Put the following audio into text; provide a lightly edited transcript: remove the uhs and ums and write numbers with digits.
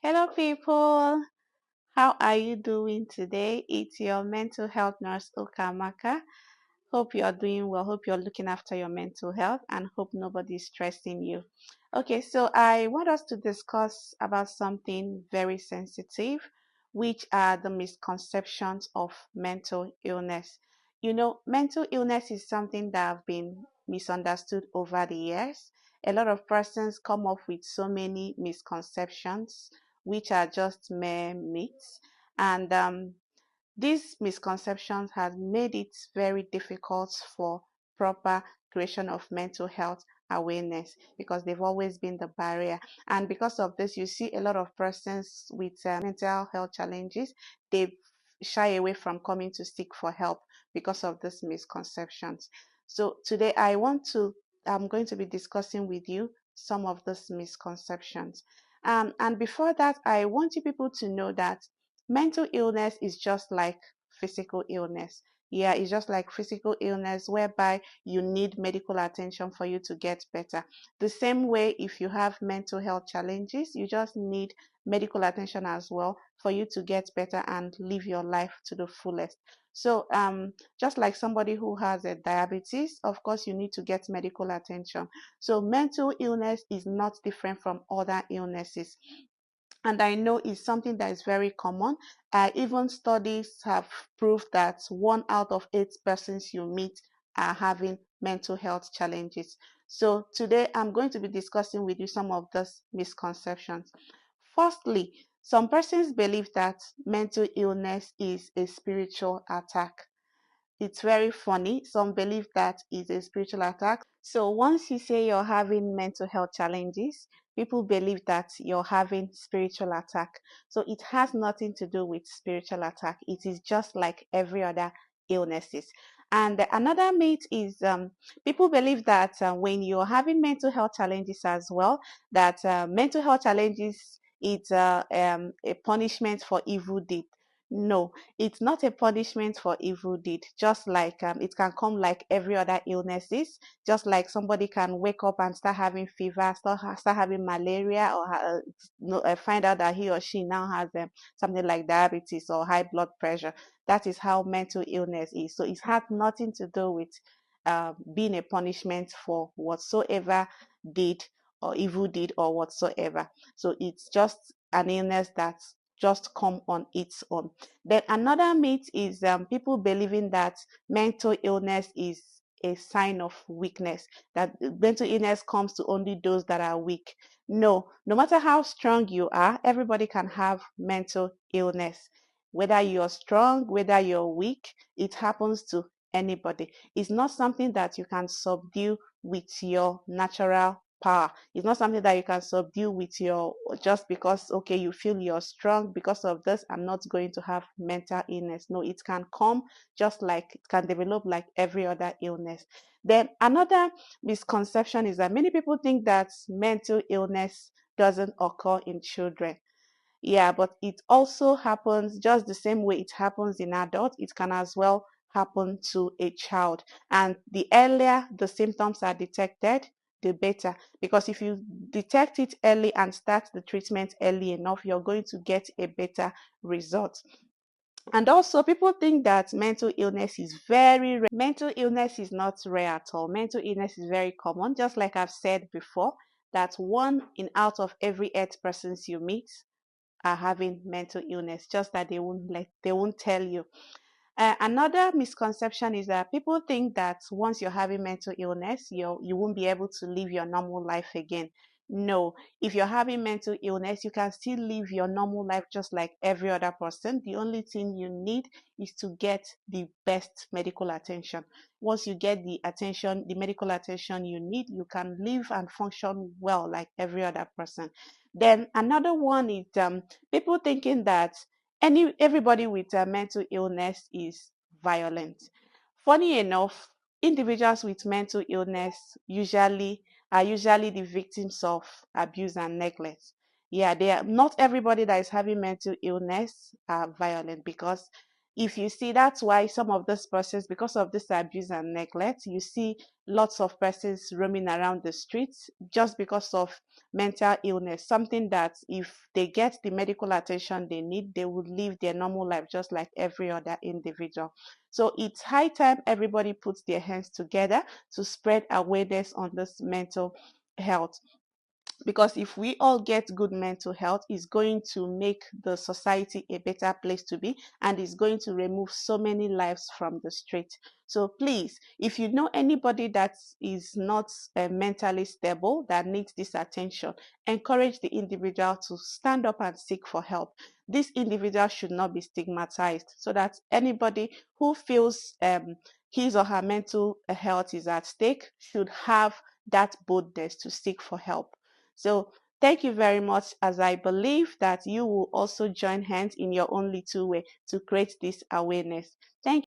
Hello, people. How are you doing today? It's your mental health nurse, Okamaka. Hope you are doing well. Hope you're looking after your mental health and hope nobody's stressing you. Okay, so I want us to discuss about something very sensitive, which are the misconceptions of mental illness. Mental illness is something that have been misunderstood over the years. A lot of persons come up with so many misconceptions, which are just mere myths. And these misconceptions has made it very difficult for proper creation of mental health awareness because they've always been the barrier. And because of this, you see a lot of persons with mental health challenges, they shy away from coming to seek for help because of these misconceptions. So today I'm going to be discussing with you some of these misconceptions. And before that, I want you people to know that mental illness is just like physical illness. Yeah, it's just like physical illness whereby you need medical attention for you to get better. The same way, if you have mental health challenges, you just need medical attention as well for you to get better and live your life to the fullest. So, just like somebody who has a diabetes, of course, you need to get medical attention. So, mental illness is not different from other illnesses, and I know it's something that is very common. Even studies have proved that 1 out of 8 persons you meet are having mental health challenges. So today I'm going to be discussing with you some of those misconceptions. Firstly, some persons believe that mental illness is a spiritual attack. It's very funny. Some believe that it's a spiritual attack. So once you say you're having mental health challenges, people believe that you're having spiritual attack. So it has nothing to do with spiritual attack. It is just like every other illnesses. And another myth is people believe that when you're having mental health challenges as well, that mental health challenges is a punishment for evil deed. No, it's not a punishment for evil deed. Just like it can come like every other illnesses, just like somebody can wake up and start having fever, start having malaria, or find out that he or she now has something like diabetes or high blood pressure. That is how mental illness is. So it has nothing to do with being a punishment for whatsoever did or evil did or whatsoever. So it's just an illness that just come on its own. Then another myth is people believing that mental illness is a sign of weakness, that mental illness comes to only those that are weak. No, no matter how strong you are, everybody can have mental illness. Whether you're strong, whether you're weak, it happens to anybody. It's not something that you can subdue with your natural power. It's not something that you can subdue with your just because okay you feel you're strong because of this I'm not going to have mental illness. No, it can come just like it can develop like every other illness. Then another misconception is that many people think that mental illness doesn't occur in children. Yeah, but it also happens just the same way it happens in adults. It can as well happen to a child. And the earlier the symptoms are detected, the better. Because if you detect it early and start the treatment early enough, you're going to get a better result. And also, people think that mental illness is very rare. Mental illness is not rare at all. Mental illness is very common, just like I've said before, that 1 in out of every 8 persons you meet are having mental illness, just that they won't tell you. Another misconception is that people think that once you're having mental illness, you won't be able to live your normal life again. No, if you're having mental illness, you can still live your normal life just like every other person. The only thing you need is to get the best medical attention. Once you get the medical attention you need, you can live and function well like every other person. Then another one is people thinking that everybody with a mental illness is violent. Funny enough, individuals with mental illness usually the victims of abuse and neglect. Yeah, they are not everybody that is having mental illness are violent because if you see, that's why some of these persons, because of this abuse and neglect, you see lots of persons roaming around the streets just because of mental illness, something that if they get the medical attention they need, they would live their normal life just like every other individual. So it's high time everybody puts their hands together to spread awareness on this mental health, because if we all get good mental health, it's going to make the society a better place to be, and it's going to remove so many lives from the street. So please, if you know anybody that is not mentally stable, that needs this attention, encourage the individual to stand up and seek for help. This individual should not be stigmatized, so that anybody who feels his or her mental health is at stake should have that boldness to seek for help. So thank you very much, as I believe that you will also join hands in your own little way to create this awareness. Thank